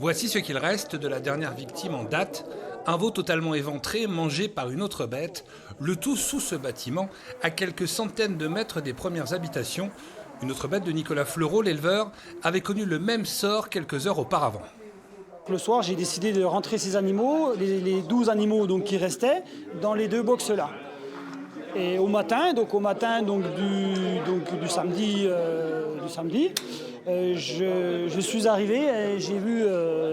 Voici ce qu'il reste de la dernière victime en date, un veau totalement éventré, mangé par une autre bête, le tout sous ce bâtiment, à quelques centaines de mètres des premières habitations. Une autre bête de Nicolas Fleureau, l'éleveur, avait connu le même sort quelques heures auparavant. Le soir, j'ai décidé de rentrer ces animaux, les 12 animaux donc, qui restaient, dans les deux box là. Et au matin du samedi, je suis arrivé et j'ai vu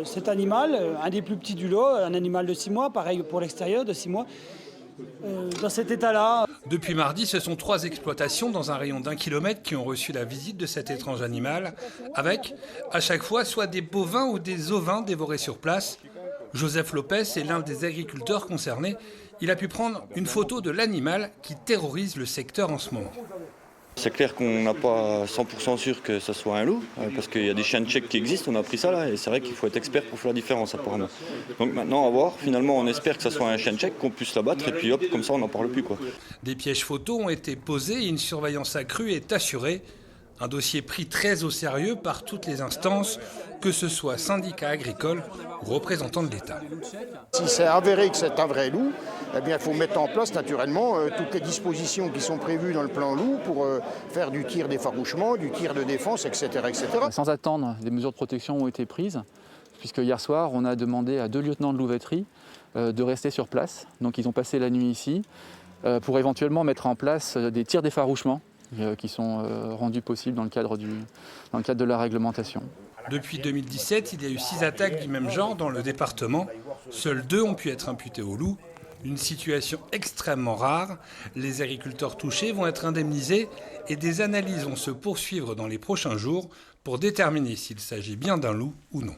cet animal, un des plus petits du lot, un animal de 6 mois, pareil pour l'extérieur de 6 mois, dans cet état-là. Depuis mardi, ce sont 3 exploitations dans un rayon d'1 kilomètre qui ont reçu la visite de cet étrange animal, avec, à chaque fois, soit des bovins ou des ovins dévorés sur place. Joseph Lopez est l'un des agriculteurs concernés. Il a pu prendre une photo de l'animal qui terrorise le secteur en ce moment. C'est clair qu'on n'a pas 100% sûr que ce soit un loup, parce qu'il y a des chiens de tchèque qui existent, on a appris ça là, et c'est vrai qu'il faut être expert pour faire la différence apparemment. Donc maintenant, à voir, finalement on espère que ce soit un chien de tchèque, qu'on puisse l'abattre, et puis hop, comme ça on n'en parle plus, quoi. Des pièges photos ont été posés et une surveillance accrue est assurée. Un dossier pris très au sérieux par toutes les instances, que ce soit syndicats agricoles ou représentants de l'État. Si c'est avéré que c'est un vrai loup, eh bien, il faut mettre en place naturellement toutes les dispositions qui sont prévues dans le plan loup pour faire du tir d'effarouchement, du tir de défense, etc., etc. Sans attendre, des mesures de protection ont été prises, puisque hier soir, on a demandé à 2 lieutenants de louveterie de rester sur place. Donc ils ont passé la nuit ici pour éventuellement mettre en place des tirs d'effarouchement qui sont rendus possibles dans le cadre de la réglementation. Depuis 2017, il y a eu 6 attaques du même genre dans le département. Seules 2 ont pu être imputées au loup. Une situation extrêmement rare. Les agriculteurs touchés vont être indemnisés et des analyses vont se poursuivre dans les prochains jours pour déterminer s'il s'agit bien d'un loup ou non.